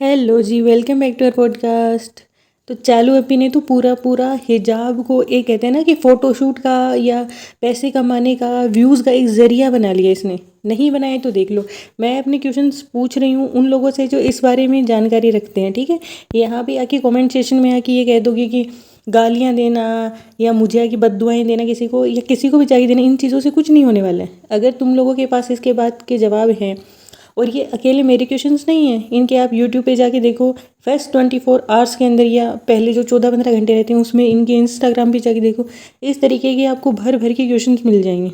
Hello जी, welcome back to our podcast. तो चालू अपी ने तो पूरा पूरा हिजाब को एक कहते हैं ना कि फ़ोटोशूट का या पैसे कमाने का, व्यूज़ का एक ज़रिया बना लिया इसने। नहीं बनाए तो देख लो। मैं अपने क्वेश्चंस पूछ रही हूँ उन लोगों से जो इस बारे में जानकारी रखते हैं, ठीक है। यहाँ पे आके कमेंट सेशन में आके ये कह दोगे कि गालियाँ देना या मुझे आके बददुआएं देना किसी को या किसी को भी चाहिए देना, इन चीज़ों से कुछ नहीं होने वाला है। अगर तुम लोगों के पास इसके बाद के जवाब हैं, और ये अकेले मेरे क्वेश्चंस नहीं हैं, इनके आप यूट्यूब पे जाके देखो। फर्स्ट 24 आवर्स के अंदर या पहले जो 14-15 घंटे रहते हैं उसमें इनके इंस्टाग्राम पे जाके देखो। इस तरीके के आपको भर भर के क्वेश्चंस मिल जाएंगे।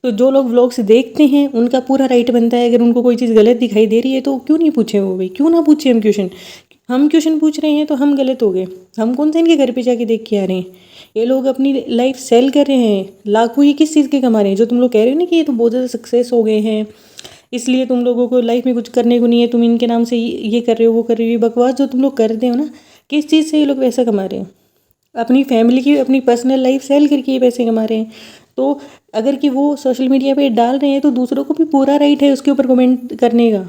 तो जो लोग व्लॉग्स देखते हैं उनका पूरा राइट बनता है, अगर उनको कोई चीज़ गलत दिखाई दे रही है तो क्यों नहीं पूछे वो भाई, क्यों ना पूछे हम क्वेश्चन पूछ रहे हैं तो हम गलत हो गए। हम कौन सा इनके घर पे जाके देख के आ रहे हैं। ये लोग अपनी लाइफ सेल कर रहे हैं, लाखों। ये किस चीज़ के कमा रहे हैं? जो तुम लोग कह रहे हो ना कि ये तो बहुत ज़्यादा सक्सेस हो गए हैं, इसलिए तुम लोगों को लाइफ में कुछ करने को नहीं है, तुम इनके नाम से ये कर रहे हो, वो कर रहे हो। ये बकवास जो तुम लोग करते हो ना, किस चीज़ से ये लोग पैसा कमा रहे हैं? अपनी फैमिली की, अपनी पर्सनल लाइफ सेल करके ये पैसे कमा रहे हैं। तो अगर कि वो सोशल मीडिया पे डाल रहे हैं तो दूसरों को भी पूरा राइट है उसके ऊपर कमेंट करने का,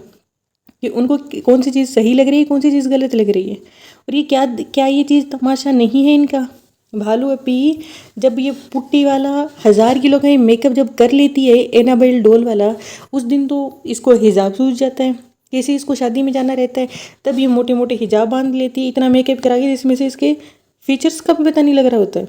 कि उनको कौन सी चीज़ सही लग रही है, कौन सी चीज़ गलत लग रही है। और ये क्या क्या ये चीज़ तमाशा नहीं है इनका? भालू अपी जब ये पुट्टी वाला 1000 किलो का ये मेकअप जब कर लेती है, एनाबेल डोल वाला, उस दिन तो इसको हिजाब सूझ जाता है। किसी इसको शादी में जाना रहता है तब ये मोटे मोटे हिजाब बांध लेती है, इतना मेकअप करा के जिसमें से इसके फीचर्स का भी पता नहीं लग रहा होता है।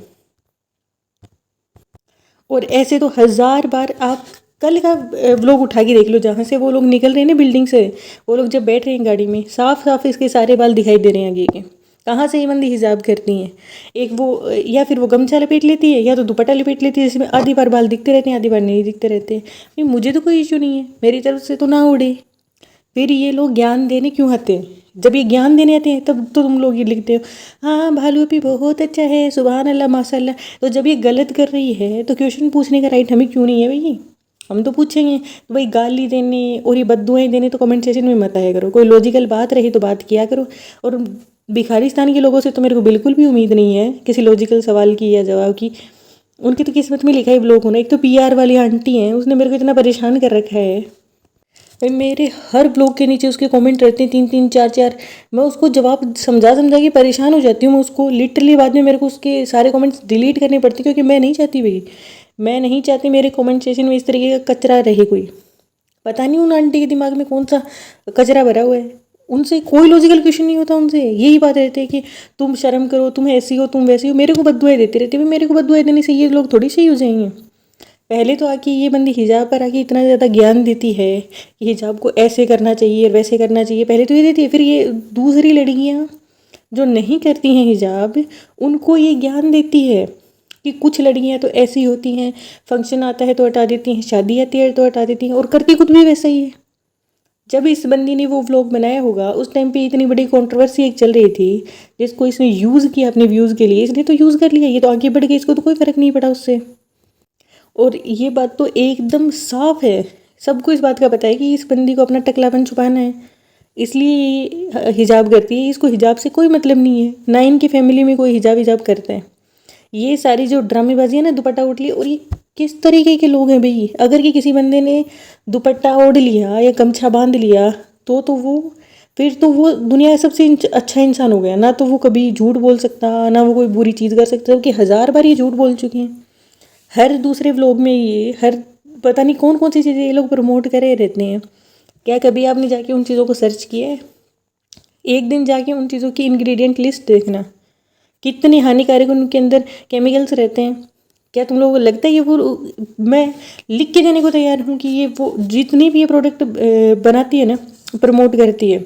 और ऐसे तो 1000 बार आप कल का व्लॉग उठा के देख लो, जहाँ से वो लोग निकल रहे हैं ना बिल्डिंग से, वो लोग जब बैठ रहे हैं गाड़ी में, साफ साफ इसके सारे बाल दिखाई दे रहे हैं आगे के। कहाँ से ये बंदी हिजाब करती हैं? एक वो या फिर वो गमछा लपेट लेती है या तो दुपट्टा लपेट लेती है, जिसमें आधी बार बाल दिखते रहते हैं, आधी बार नहीं दिखते रहते हैं। भाई मुझे तो कोई इशू नहीं है, मेरी तरफ से तो ना उड़े। फिर ये लोग ज्ञान देने क्यों आते हैं? जब ये ज्ञान देने आते हैं तब तो तुम लोग ये लिखते हो, हाँ भालू भी बहुत अच्छा है, सुबहान अल्लाह माशाल्लाह। तो जब ये गलत कर रही है तो क्वेश्चन पूछने का राइट हमें क्यों नहीं है भाई? हम तो पूछेंगे। तो भाई गाली देने और ये बद्दुआएं देने तो कमेंट सेशन में मत आया करो। कोई लॉजिकल बात रही तो बात किया करो। और भिखारिस्तान के लोगों से तो मेरे को बिल्कुल भी उम्मीद नहीं है किसी लॉजिकल सवाल की या जवाब की। उनकी तो किस्मत में लिखा है ब्लॉक होना। एक तो पीआर वाली आंटी हैं, उसने मेरे को इतना परेशान कर रखा है भाई। मेरे हर ब्लॉग के नीचे उसके कमेंट रहते हैं 3-3 4-4। मैं उसको जवाब समझा समझा के परेशान हो जाती हूँ। मैं उसको लिटरली बाद में मेरे को उसके सारे कमेंट्स डिलीट करने पड़ते, क्योंकि मैं नहीं चाहती भाई, मैं नहीं चाहती मेरे कमेंट सेशन में इस तरीके का कचरा रहे कोई। पता नहीं उन आंटी के दिमाग में कौन सा कचरा भरा हुआ है। उनसे कोई लॉजिकल क्वेश्चन नहीं होता, उनसे यही बात रहती है कि तुम शर्म करो, तुम ऐसी हो, तुम वैसी हो। मेरे को बददुआएं देते रहते हैं। मेरे को बददुआएं देने से ये लोग थोड़ी सही हो जाएंगे। पहले तो आके ये बंदी हिजाब पर आके इतना ज़्यादा ज्ञान देती है कि हिजाब को ऐसे करना चाहिए, वैसे करना चाहिए। पहले तो ये देती है, फिर ये दूसरी लड़कियाँ जो नहीं करती हैं हिजाब, उनको ये ज्ञान देती है कि कुछ लड़कियाँ तो ऐसी होती हैं, फंक्शन आता है तो हटा देती हैं, शादी आती है तो हटा देती हैं, और करती खुद भी वैसा ही है। जब इस बंदी ने वो व्लॉग बनाया होगा उस टाइम पे इतनी बड़ी कंट्रोवर्सी एक चल रही थी, जिसको इसने यूज़ किया अपने व्यूज़ के लिए। इसने तो यूज़ कर लिया, ये तो आगे बढ़ गई, इसको तो कोई फ़र्क नहीं पड़ा उससे। और ये बात तो एकदम साफ है, सबको इस बात का पता है कि इस बंदी को अपना टकलापन छुपाना है, इसलिए हिजाब करती है। इसको हिजाब से कोई मतलब नहीं है, ना इनकी फैमिली में कोई हिजाब करता है। ये सारी जो ड्रामेबाजी है ना, दुपट्टा ओढ़ लिया, और ये किस तरीके के लोग हैं भाई? अगर कि किसी बंदे ने दुपट्टा ओढ़ लिया या गमछा बांध लिया तो वो फिर तो वो दुनिया का सबसे अच्छा इंसान हो गया ना। तो वो कभी झूठ बोल सकता, ना वो कोई बुरी चीज़ कर सकता, क्योंकि 1000 बार ये झूठ बोल चुके हैं। हर दूसरे व्लॉग में ये हर पता नहीं कौन कौन सी चीज़ें ये लोग प्रमोट करे रहते हैं। क्या कभी आपने जाके उन चीज़ों को सर्च किया है? एक दिन जाके उन चीज़ों की इंग्रेडिएंट लिस्ट देखना, कितने हानिकारक उनके अंदर केमिकल्स रहते हैं। क्या तुम लोगों को लगता है ये वो? मैं लिख के देने को तैयार हूँ कि ये वो जितनी भी ये प्रोडक्ट बनाती है ना, प्रमोट करती है,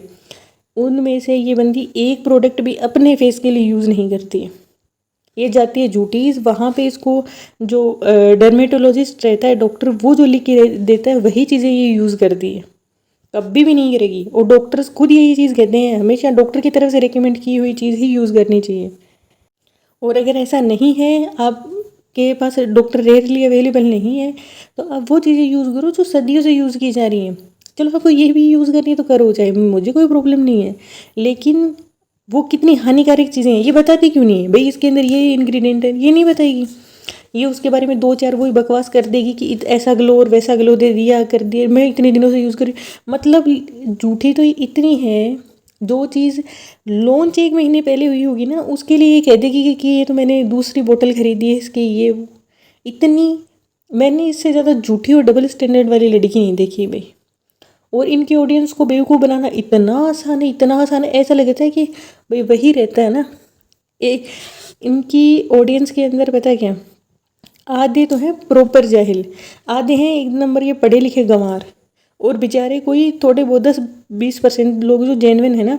उनमें से ये बंदी एक प्रोडक्ट भी अपने फेस के लिए यूज़ नहीं करती है। ये जाती है जूटीज, वहाँ पे इसको जो डर्मेटोलॉजिस्ट रहता है, डॉक्टर, वो जो लिख के देता है वही चीज़ें ये यूज़ करती है, कभी भी नहीं करेगी। और डॉक्टर्स खुद यही चीज़ कहते हैं, हमेशा डॉक्टर की तरफ से रिकमेंड की हुई चीज़ ही यूज़ करनी चाहिए। और अगर ऐसा नहीं है, आपके पास डॉक्टर रेयरली अवेलेबल नहीं है, तो आप वो चीज़ें यूज़ करो जो सदियों से यूज़ की जा रही हैं। चलो आपको ये भी यूज़ करनी है तो करो, चाहे, मुझे कोई प्रॉब्लम नहीं है। लेकिन वो कितनी हानिकारक चीज़ें हैं ये बताती क्यों नहीं है भाई? इसके अंदर ये इंग्रेडिएंट है, ये नहीं बताएगी। ये उसके बारे में 2-4 वही बकवास कर देगी कि ऐसा ग्लो और वैसा ग्लो दे दिया, कर दिया, मैं इतने दिनों से यूज़ कर रही। मतलब झूठी तो इतनी है जो चीज़ लॉन्च 1 महीने पहले हुई होगी ना, उसके लिए ये कह देगी कि ये तो मैंने दूसरी बोतल खरीदी है इसकी, ये वो। इतनी मैंने इससे ज़्यादा झूठी और डबल स्टैंडर्ड वाली लड़की नहीं देखी भाई। और इनके ऑडियंस को बेवकूफ़ बनाना इतना आसान है, इतना आसान है, ऐसा लगता है कि भाई वही रहता है ना। इनकी ऑडियंस के अंदर पता है क्या, आधे तो हैं प्रॉपर जाहिल, आधे हैं 1 नंबर के पढ़े लिखे गंवार, और बेचारे कोई थोड़े बहुत 10-20% लोग जो जेन्युइन है ना,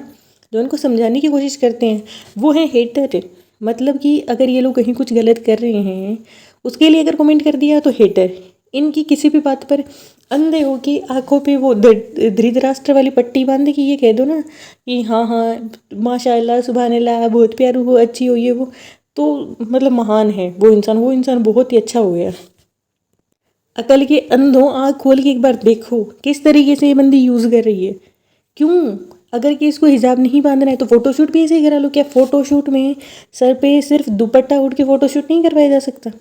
जो उनको समझाने की कोशिश करते हैं, वो हैं हेटर। मतलब कि अगर ये लोग कहीं कुछ गलत कर रहे हैं, उसके लिए अगर कमेंट कर दिया तो हेटर। इनकी किसी भी बात पर अंधे हो कि आंखों पे वो धृतराष्ट्र वाली पट्टी बांध के ये कह दो ना कि हाँ हाँ माशाल्लाह सुभान अल्लाह बहुत प्यारू हो, अच्छी हो, ये वो, तो मतलब महान है वो इंसान बहुत ही अच्छा हो गया। अकल के अंधों आँख खोल के एक बार देखो किस तरीके से ये बंदी यूज़ कर रही है। क्यों? अगर कि इसको हिजाब नहीं बांधना है तो फ़ोटोशूट भी ऐसे ही करा लो। क्या फ़ोटोशूट में सर पे सिर्फ दुपट्टा उठ के फ़ोटोशूट नहीं करवाया जा सकता?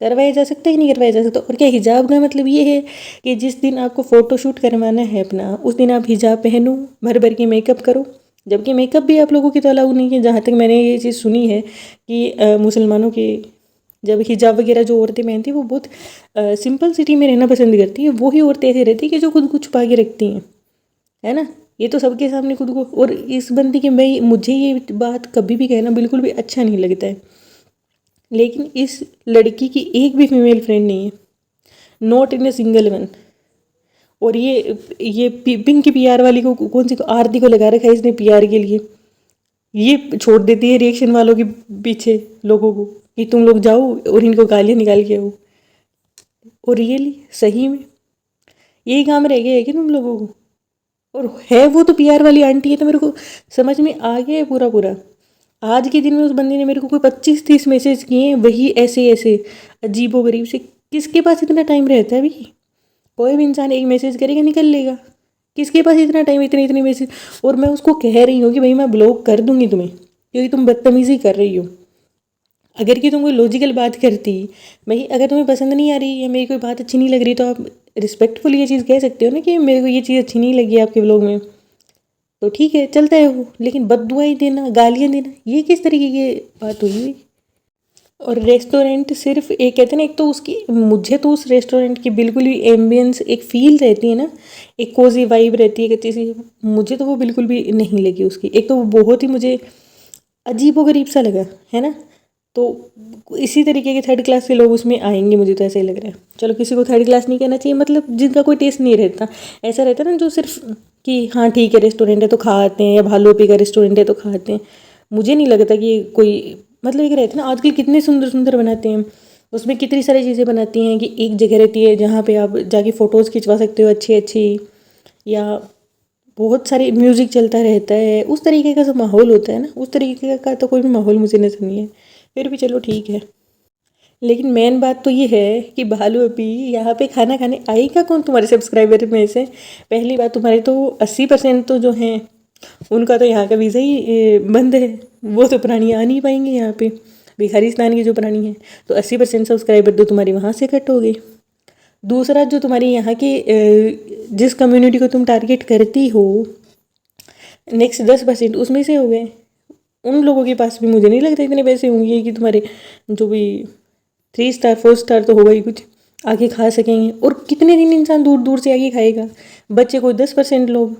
करवाया जा सकता ही नहीं करवाया जा सकता। और क्या हिजाब का मतलब ये है कि जिस दिन आपको फ़ोटोशूट करवाना है अपना, उस दिन आप हिजाब पहनो, भर भर के मेकअप करो? जबकि मेकअप भी आप लोगों की तो अलाउ नहीं है। जहाँ तक मैंने ये चीज़ सुनी है कि मुसलमानों के जब हिजाब वगैरह जो औरतें पहनती हैं वो बहुत सिंपल सिटी में रहना पसंद करती हैं। वही औरतें ऐसी रहती हैं कि जो खुद को छुपा के रखती हैं, है ना। ये तो सबके सामने खुद को, और इस बंदी के मुझे ये बात कभी भी कहना बिल्कुल भी अच्छा नहीं लगता है, लेकिन इस लड़की की एक भी फीमेल फ्रेंड नहीं है, not in a single one. और ये पिंक की पीआर वाली को, कौन सी आरती को लगा रखा है इसने पीआर के लिए। ये छोड़ देती है रिएक्शन वालों के पीछे लोगों को कि तुम लोग जाओ और इनको गालियाँ निकाल के आओ। और रियली सही में यही काम रह गया है कि तुम लोगों को। और है वो तो पीआर वाली आंटी है, तो मेरे को समझ में आ गया है पूरा पूरा। आज के दिन में उस बंदी ने मेरे को कोई 25-30 मैसेज किए हैं, वही ऐसे ऐसे अजीबो गरीब से। किसके पास इतना टाइम रहता है अभी? कोई भी इंसान एक मैसेज करेगा निकल लेगा। किसके पास इतना टाइम, इतने इतने मैसेज। और मैं उसको कह रही हूँ कि भाई मैं ब्लॉक कर दूंगी तुम्हें, क्योंकि तुम बदतमीज़ी कर रही हो। अगर कि तुम कोई लॉजिकल बात करती, भाई अगर तुम्हें पसंद नहीं आ रही या मेरी कोई बात अच्छी नहीं लग रही, तो आप रिस्पेक्टफुल ये चीज़ कह सकते हो ना कि मेरे को ये चीज़ अच्छी नहीं लगी आपके व्लॉग में, तो ठीक है चलता है वो। लेकिन बददुआएं देना, गालियाँ देना, ये किस तरीके की बात हुई हुई। और रेस्टोरेंट सिर्फ एक कहते हैं ना, एक तो उसकी, मुझे तो उस रेस्टोरेंट की बिल्कुल भी एम्बियंस, एक फ़ील रहती है ना, एक कोजी वाइब रहती है एक अच्छी सी, मुझे तो वो बिल्कुल भी नहीं लगी उसकी। एक तो वो बहुत ही मुझे अजीबोगरीब सा लगा, है ना। तो इसी तरीके के थर्ड क्लास के लोग उसमें आएंगे, मुझे तो ऐसा ही लग रहा है। चलो किसी को थर्ड क्लास नहीं कहना चाहिए, मतलब जिनका कोई टेस्ट नहीं रहता, ऐसा रहता है ना जो सिर्फ कि हाँ ठीक है रेस्टोरेंट है तो खा आते हैं, या भालोपी का रेस्टोरेंट है तो खा आते हैं। मुझे नहीं लगता कि कोई, मतलब एक रहते हैं ना आजकल कितने सुंदर सुंदर बनाते हैं, उसमें कितनी सारी चीज़ें बनाती हैं कि एक जगह रहती है जहाँ पे आप जाके फ़ोटोज़ खिंचवा सकते हो अच्छी अच्छी, या बहुत सारे म्यूज़िक चलता रहता है। उस तरीके का जो माहौल होता है ना, उस तरीके का तो कोई भी माहौल मुझे नज़र नहीं है। फिर भी चलो ठीक है। लेकिन मेन बात तो ये है कि भालू अभी यहाँ पे खाना खाने आएगा कौन तुम्हारे सब्सक्राइबर में से? पहली बात, तुम्हारे तो 80% तो जो हैं उनका तो यहाँ का वीज़ा ही बंद है, वो तो प्राणी आ नहीं पाएंगे यहाँ पे। भिखारिस्तान के जो प्राणी हैं, तो 80% सब्सक्राइबर तो तुम्हारी वहाँ से कट हो गए। दूसरा, जो तुम्हारी यहाँ के जिस कम्युनिटी को तुम टारगेट करती हो, नेक्स्ट 10% उसमें से हो गए। उन लोगों के पास भी मुझे नहीं लगता इतने पैसे होंगे कि तुम्हारे जो भी 3 स्टार 4 स्टार तो होगा ही कुछ, आके खा सकेंगे। और कितने दिन इंसान दूर दूर से आके खाएगा? बच्चे को 10% लोग,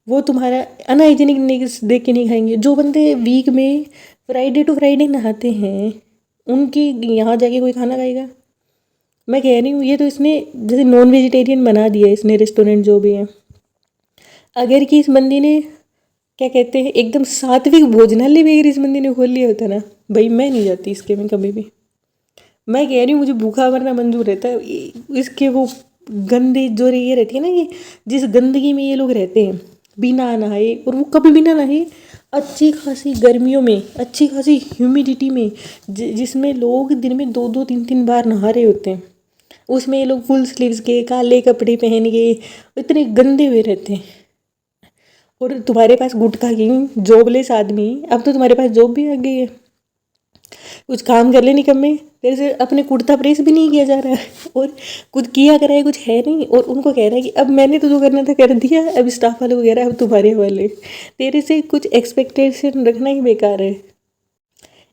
वो तुम्हारा अनहाइजीनिक देख के नहीं खाएंगे। जो बंदे वीक में फ्राइडे टू फ्राइडे नहाते हैं, उनके यहाँ जाके कोई खाना खाएगा? मैं कह रही हूँ, ये तो इसने जैसे नॉन वेजिटेरियन बना दिया है इसने रेस्टोरेंट जो भी है। अगर कि इस बंदी ने, क्या कहते हैं, एकदम सात्विक भोजनालय भी अगर इस बंदी ने खोल लिया होता ना, भाई मैं नहीं जाती इसके में कभी भी। मैं कह रही हूँ मुझे भूखा मरना मंजूर रहता है। इसके वो गंदे जो ये रहती है ना, ये जिस गंदगी में ये लोग रहते हैं बिना नहाए, और वो कभी बिना नहाए अच्छी खासी गर्मियों में, अच्छी खासी ह्यूमिडिटी में, जिसमें लोग दिन में 2-2 3-3 बार नहा रहे होते हैं, उसमें ये लोग फुल स्लीव्स के काले कपड़े पहन के इतने गंदे हुए रहते हैं। और तुम्हारे पास गुटखा किंग जॉबलेस आदमी, अब तो तुम्हारे पास जॉब भी आ गई है, कुछ काम कर ले निकम्मे, तेरे से अपने कुर्ता प्रेस भी नहीं किया जा रहा है और खुद किया करा है कुछ है नहीं, और उनको कह रहा है कि अब मैंने तो जो करना था कर दिया, अब स्टाफ वालों को कह रहा है अब तुम्हारे वाले। तेरे से कुछ एक्सपेक्टेशन रखना ही बेकार है।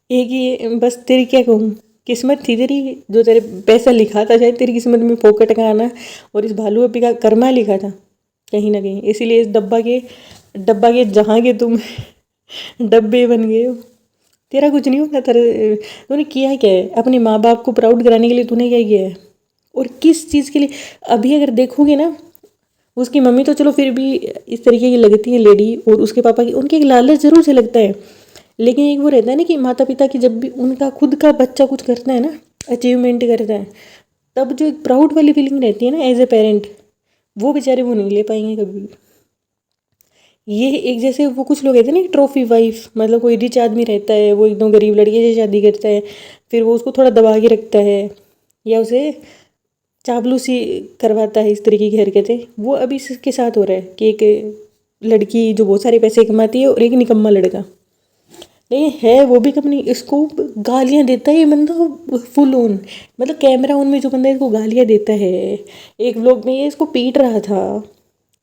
एक ही बस तेरी क्या कहूँ, किस्मत थी तेरी, जो तेरे पैसा लिखा था शायद तेरी किस्मत में फोकट का आना, और इस भालू अप्पी का कर्मा लिखा था कहीं ना कहीं, इसीलिए इस डब्बा के जहाँ के तुम डब्बे बन गए हो। तेरा कुछ नहीं होता, तेरे तूने किया क्या है अपने माँ बाप को प्राउड कराने के लिए, तूने क्या किया है और किस चीज़ के लिए? अभी अगर देखोगे ना, उसकी मम्मी तो चलो फिर भी इस तरीके की लगती है लेडी, और उसके पापा की उनके एक लालच जरूर से लगता है, लेकिन एक वो रहता है ना कि माता पिता की जब भी उनका खुद का बच्चा कुछ करता है ना, अचीवमेंट करता है, तब जो एक प्राउड वाली फीलिंग रहती है ना एज ए पेरेंट, वो बेचारे वो नहीं ले पाएंगे कभी भी। ये एक जैसे वो कुछ लोग कहते हैं ना ट्रॉफी वाइफ, मतलब कोई रिच आदमी रहता है, वो एकदम गरीब लड़के से शादी करता है, फिर वो उसको थोड़ा दबा के रखता है या उसे चापलूसी करवाता है, इस तरीके की हरकतें, वो अभी इसके साथ हो रहा है कि एक लड़की जो बहुत सारे पैसे कमाती है और एक निकम्मा लड़का, नहीं है वो भी कंपनी, इसको गालियाँ देता है ये बंदा फुल ऑन, मतलब कैमरा ऑन में जो बंदा इसको गालियाँ देता है, एक व्लॉग में ये इसको पीट रहा था,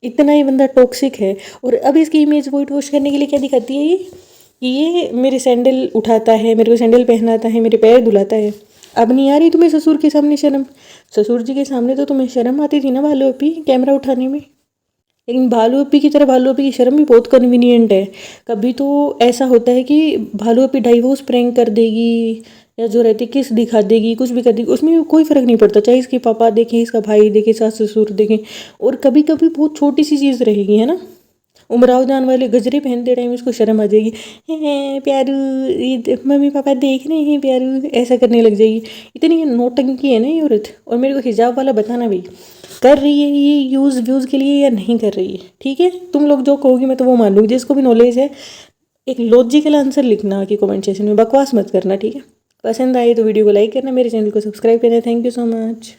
इतना ये बंदा टॉक्सिक है। और अब इसकी इमेज वाइट वॉश करने के लिए क्या दिखाती है ये कि ये मेरे सैंडल उठाता है, मेरे को सैंडल पहनाता है, मेरे पैर धुलाता है। अब नहीं आ रही तुम्हें ससुर के सामने शर्म? ससुर जी के सामने तो तुम्हें शर्म आती थी ना भालू अप्पी कैमरा उठाने में, लेकिन भालू अप्पी की तरह भालू अप्पी की शर्म भी बहुत कन्वीनियंट है। कभी तो ऐसा होता है कि भालू अप्पी डाइवोर्स प्रैंक कर देगी, या जो रहती किस दिखा देगी, कुछ भी कर देगी, उसमें कोई फ़र्क नहीं पड़ता, चाहे इसके पापा देखें, इसका भाई देखे, सास ससुर देखें। और कभी कभी बहुत छोटी सी चीज़ रहेगी, है ना, उमराव जान वाले गजरे पहनते टाइम इसको शर्म आ जाएगी, हैं प्यारू ये मम्मी पापा देख रहे हैं प्यारू, ऐसा करने लग जाएगी। इतनी नौटंकी है ना ये औरत। और मेरे को हिजाब वाला बताना भाई, कर रही है ये यूज़ व्यूज़ के लिए या नहीं कर रही है, ठीक है? तुम लोग जो कहोगे मैं तो वो मान लूँगी, जिसको भी नॉलेज है एक लॉजिकल आंसर लिखना कि कमेंट सेक्शन में, बकवास मत करना, ठीक है? पसंद आए तो वीडियो को लाइक करना, मेरे चैनल को सब्सक्राइब करना। Thank you so much.